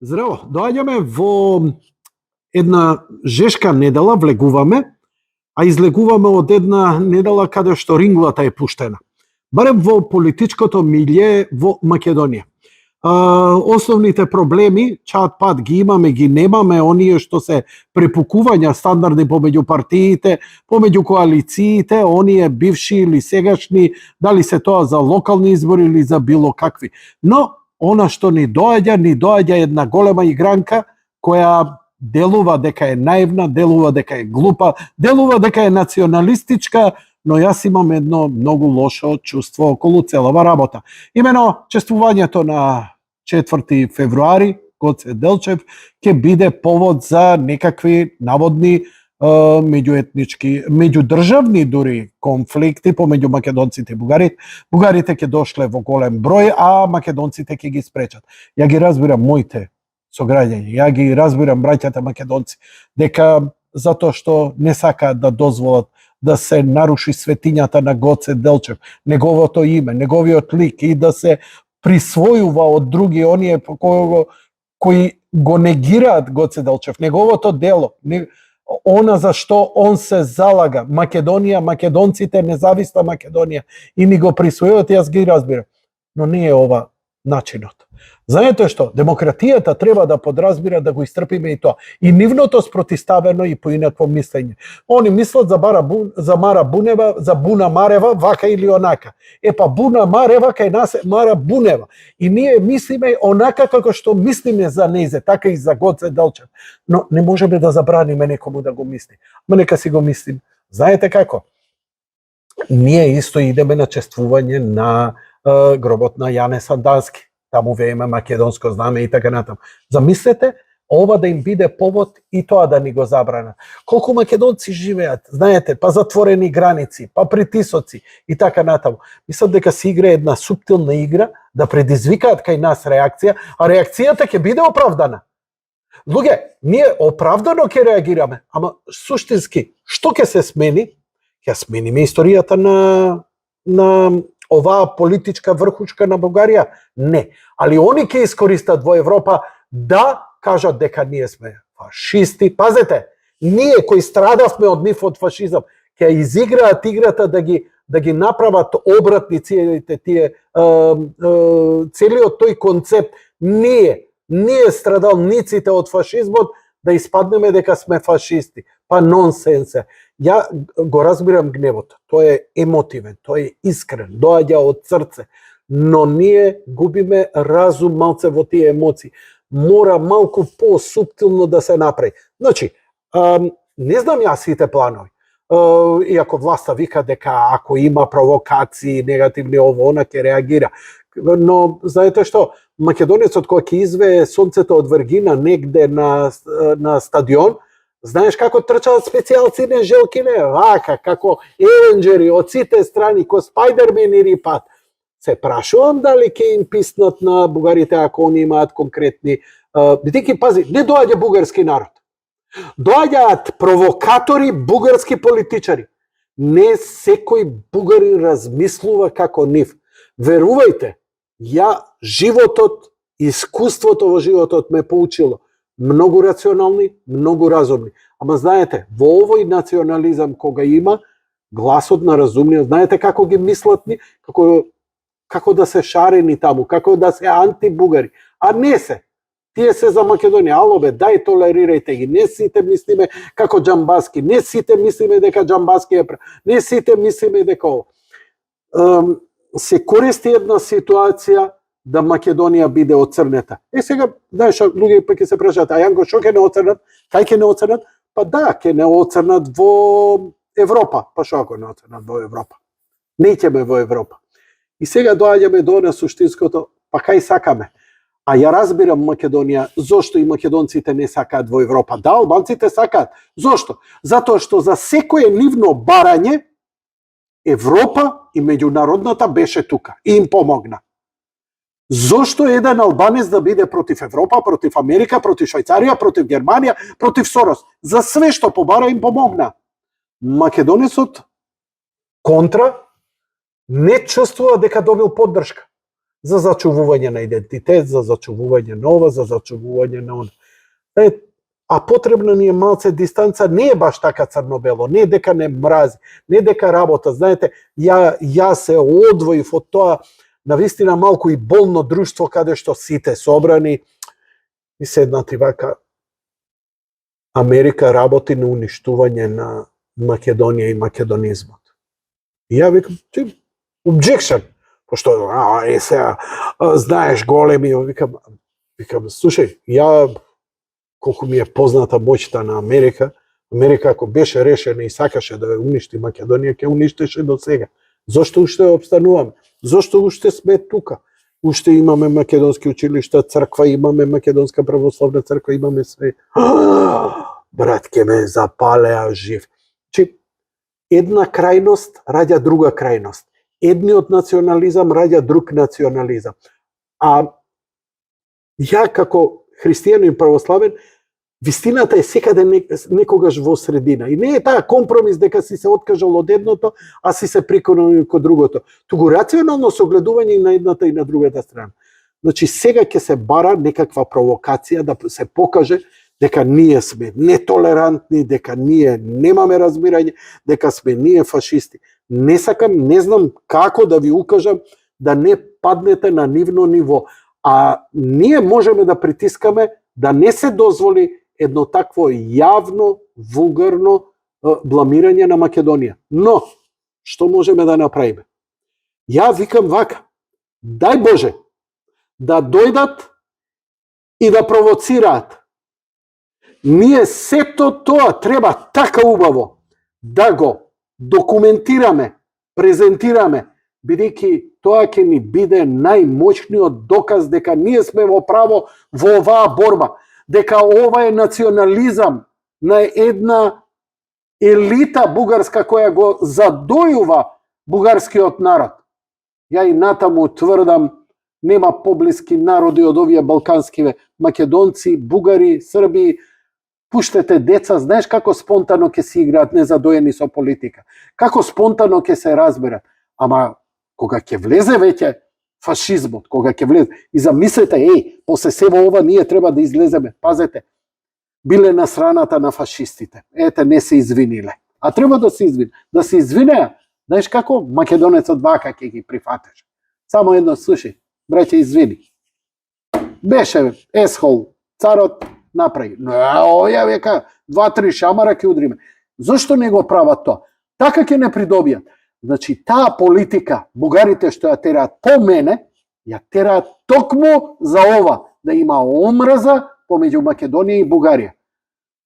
Здраво, доаѓаме во една жешка недела, влегуваме, а излегуваме од една недела каде што рингулата е пуштена. Барем во политичкото милје во Македонија. Основните проблеми, чат пат ги имаме, ги немаме, оние што се препукувања стандардни помеѓу партиите, помеѓу коалициите, оние бивши или сегашни, дали се тоа за локални избори или за било какви. Но, она што ни доаѓа една голема игранка која делува дека е наивна, делува дека е глупа, делува дека е националистичка, но јас имам едно многу лошо чувство околу целава работа. Имено, чествувањето на 4 февруари, Гоце Делчев, ќе биде повод за некакви наводни меѓуетнички, меѓудржавни дури конфликти помеѓу македонците и бугарите. Бугарите ќе дошле во голем број, а македонците ќе ги спречат. Ја ги разбирам моите сограѓања, ја ги разбирам браќата македонци, дека затоа што не сакаат да дозволат да се наруши светињата на Гоце Делчев, неговото име, неговиот лик и да се присвојува од други оние кои го негираат Гоце Делчев, неговото дело, она за што он се залага, Македонија, македонците, независна Македонија, и ни го присвојуват, јас ги разбирам. Но не е ова начинот. Знаете што? Демократијата треба да подразбира да го истрпиме и тоа. И нивното спротиставено и поинакво мислење. Они мислат за Мара Бунева, за Буна Марева, вака или онака. Па Буна Марева кај нас е Мара Бунева. И ние мислиме онака како што мислиме за незе, така и за Гоце Делчев. Но не можеме да забраниме некому да го мисли. Ма нека си го мислим. Знаете како? Ние исто идеме на чествување на гробот на Јане Сандански. Таму вееме македонско знаме и така натаму. Замислете, ова да им биде повод и тоа да ни го забранат. Колку македонци живеат, знаете, па затворени граници, па притисоци и така натаму. Мислам дека се игра една суптилна игра да предизвикаат кај нас реакција, а реакцијата ќе биде оправдана. Луѓе, ние оправдано ќе реагираме, ама суштински, што ќе се смени? Ќе смениме историјата на оваа политичка врхушка на Бугарија? Не. Али они ќе искористат во Европа да кажат дека ние сме фашисти. Пазете, ние кои страдавме од нив од фашизам, ќе изиграат играта да ги направат обратни целиот тој концепт. Ние страдалниците од фашизмот да испаднеме дека сме фашисти. Па нонсенсе. Ја го разбирам гневот. Тој е емотивен, тој е искрен, доаѓа од срце. Но ние губиме разум малце во тие емоции. Мора малку по-суптилно да се направи. Значи, не знам јас сите планови. Иако власта вика дека ако има провокации, негативни ово, она ќе реагира. Но, знаете што, македонецот кој ќе извее сонцето од вргина негде на стадион, знаеш како трчаат специјалци на желкине? Вака, како евенџери од сите страни, ко Спајдермен и пат. Се прашувам дали ќе им писнат на бугарите ако они имаат конкретни... Бидејќи, пази, не доаѓа бугарски народ. Доаѓаат провокатори, бугарски политичари. Не секој бугарин размислува како нив. Верувајте, животот, искуството во животот ме поучило. Многу рационални, многу разумни. Ама знаете, во овој национализам кога има, гласот на разумниот, знаете како ги мислат ни, како да се шарени таму, како да се антибугари. А не се. Тие се за Македонија. Ало бе, дај толерирајте ги. Не сите мислиме како Џамбаски, не сите мислиме дека Џамбаски е прав, не сите мислиме дека ово. Се користи една ситуација да Македонија биде оцрнета. Сега, знаеш, луѓе па ќе се прашаат, а Јанко, што ќе не оцрнат? Кај ќе не оцрнат? Па да, ќе не оцрнат во Европа. Па што ако не оцрнат во Европа? Не ќеме во Европа. И сега доаѓаме до на суштинското, па кај сакаме? А ја разбирам Македонија, зошто и македонците не сакаат во Европа. Да, албанците сакаат. Зошто? Затоа што за секое нивно барање, Европа и меѓународната беше тука и им помогна. Зошто еден албанец да биде против Европа, против Америка, против Швајцарија, против Германија, против Сорос? За све што побара им помогна. Македонецот контра не чувствува дека добил поддршка. за зачувување на идентитет, за зачувување на ова, за зачувување на она. А потребна ни е малце дистанца, не е баш така црно-бело, не дека не мрази, не дека работа. Знаете, ја се одвоив од тоа навистина малку и болно друштво каде што сите собрани и седнати вака. Америка работи на уништување на Македонија и македонизмот. И ја викам, objection, пошто сега знаеш големи, викам, слушај, ја колку ми е позната моќта на Америка, Америка ако беше решена и сакаше да ја уништи Македонија, ќе уништеше до сега. Зошто уште обстануваме? Зошто уште сме тука? Уште имаме македонски училишта, црква, имаме македонска православна црква, имаме све. Брат, ке ме запалеа жив. Една крајност раѓа друга крајност. Едниот национализам раѓа друг национализам. А ја како христијанин православен, вистината е секаде некогаш во средина. И не е таа компромис дека си се откажал од едното, а си се приконал кон другото. Туку рационално согледување и на едната и на другата страна. Значи сега ќе се бара некаква провокација да се покаже дека ние сме нетолерантни, дека ние немаме разбирање, дека сме ние фашисти. Не сакам, не знам како да ви укажам да не паднете на нивно ниво. А ние можеме да притискаме да не се дозволи едно такво јавно, вулгарно бламирање на Македонија. Но, што можеме да направиме? Ја викам вака, дај Боже, да дојдат и да провоцираат. Ние сето тоа треба така убаво да го документираме, презентираме, бидејќи тоа ќе ни биде најмоćниот доказ дека ние сме во право во оваа борба, дека ова е национализам на една елита бугарска која го задојува бугарскиот народ. Ја и натаму тврдам, нема поблиски народи од овие балкански македонци, бугари, срби. Пуштете деца, знаеш како спонтано ќе се играат незадоени со политика. Како спонтано ќе се разберат. Ама кога ќе влезе веќе фашизмот, кога ќе влезе, и замислете, после сево ова ние треба да излеземе. Пазете, биле на страната на фашистите. Ете, не се извиниле. А треба да се извине. Да се извинеа, знаеш како? Македонецот вака ќе ги прифатеше. Само едно, слушај, браќе, извини. Беше есхол, царот направи. Но ја века, 2-3 шамара ќе удриме. Зошто не го прават тоа? Така ќе не придобијат. Значи, таа политика, бугарите што ја тераат по мене, ја тераат токму за ова, да има омраза помеѓу Македонија и Бугарија.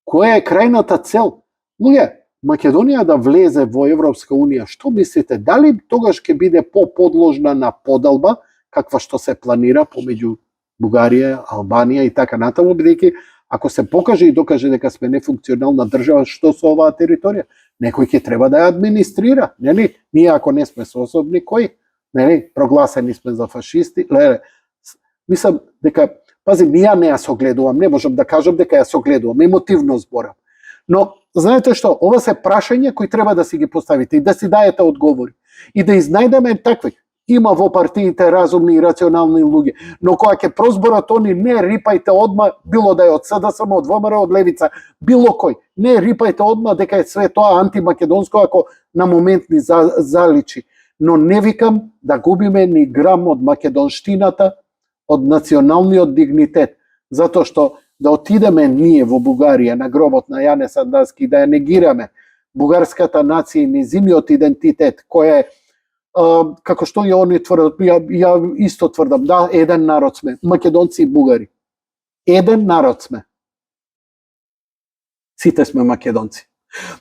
Која е крајната цел? Луѓе, Македонија да влезе во Европска унија, што мислите? Дали тогаш ќе биде поподложна на подалба, каква што се планира помеѓу Бугарија, Албанија и така натаму, бидејќи ако се покаже и докаже дека сме нефункционална држава, што со оваа територија? Некој ќе треба да ја администрира, нели? Ние ако не сме способни, кој? Нели? Прогласени сме за фашисти. Леле, мислам дека, пази, ја не ја согледувам, не можам да кажам дека ја согледувам, емотивно зборам. Но, знаете што, ова се прашања кои треба да си ги поставите и да си даете одговори. И да изнајдеме такви. Има во партиите разумни и рационални луѓе, но кога ќе прозборат они, не рипајте одма, било да е од СДСМ, од ВМРО, од Левица, било кој, не рипајте одма дека е све тоа антимакедонско ако на момент ни заличи. Но не викам да губиме ни грам од македонштината, од националниот дигнитет, затоа што да отидеме ние во Бугарија на гробот на Јане Сандански, да ја негираме бугарската нација и низиниот идентитет, која е како што и они тврдат, ја исто тврдам, да, еден народ сме, македонци и бугари. Еден народ сме. Сите сме македонци.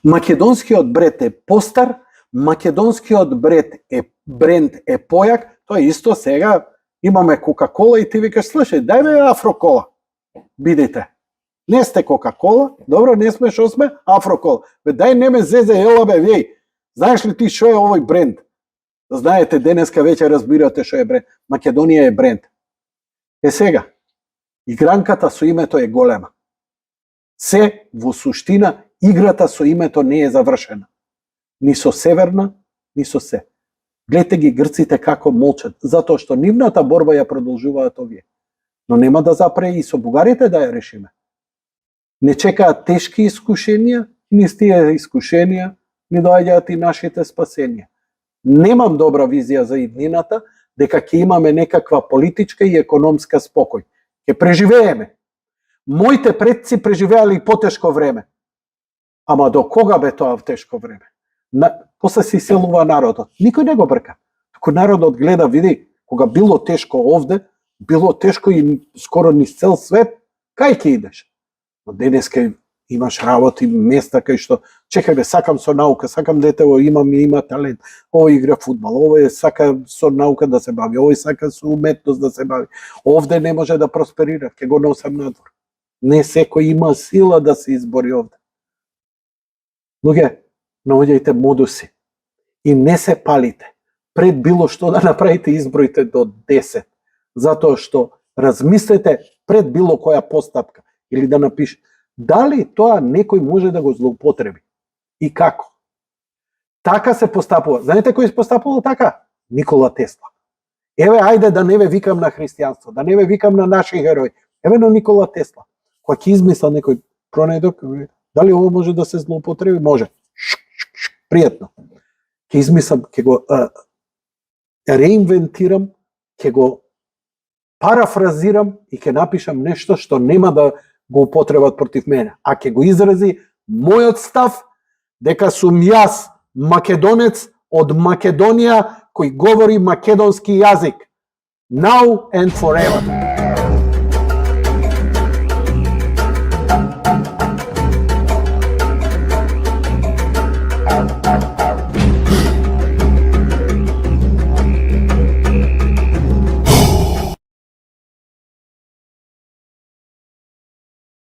Македонскиот бред е постар, македонскиот бренд е појак, тоа исто сега имаме Кока-кола и ти викаш, слушај, дај ме Афрокола. Бидете. Не сте Кока-кола, добро, не сме шо сме, Афрокола. Бе, дај не ме зезе, ела бе, веј, знаеш ли ти шо е овој бренд? Знаете, денеска веќе разбирате што е бренд. Македонија е бренд. Е сега, игранката со името е голема. Се, во суштина, играта со името не е завршена. Ни со Северна, ни со се. Гледате ги грците како молчат, затоа што нивната борба ја продолжуваат овие. Но нема да запре и со бугарите да ја решиме. Не чекаат тешки искушенија, низ тие искушенија ни доаѓаат и нашите спасенија. Немам добра визија за иднината, дека ќе имаме некаква политичка и економска спокој. Ќе преживееме. Моите предци преживеале и потешко време. Ама до кога бе тоа тешко време? После се иселува народот. Никој не го брка. Туку народот гледа, види, кога било тешко овде, било тешко и скоро низ цел свет, кај ќе идеш? Но денеска имаш работи, места кај што, чекај бе, сакам со наука, сакам детево, има талент, овој игра фудбал, овој сака со наука да се бави, овој сака со уметност да се бави. Овде не може да просперира, ќе го носам надвор. Не секој има сила да се избори овде. Луѓе, наоѓајте модуси и не се палите. Пред било што да направите, изброите до 10. Затоа што размислете пред било која постапка или да напишете дали тоа некој може да го злоупотреби и како. Така се постапува. Знаете кој се постапувал така? Никола Тесла. Еве, ајде да не ве викам на христијанство, да не ве викам на наши герои. Еве на Никола Тесла. Кога ќе измисла некој пронедок, дали ово може да се злоупотреби? Може. Пријатно. Ќе измислам, ќе го реинвентирам, ќе го парафразирам и ќе напишам нешто што нема да го употребат против мене, а ќе го изрази мојот став дека сум јас македонец од Македонија кој говори македонски јазик. Now and forever.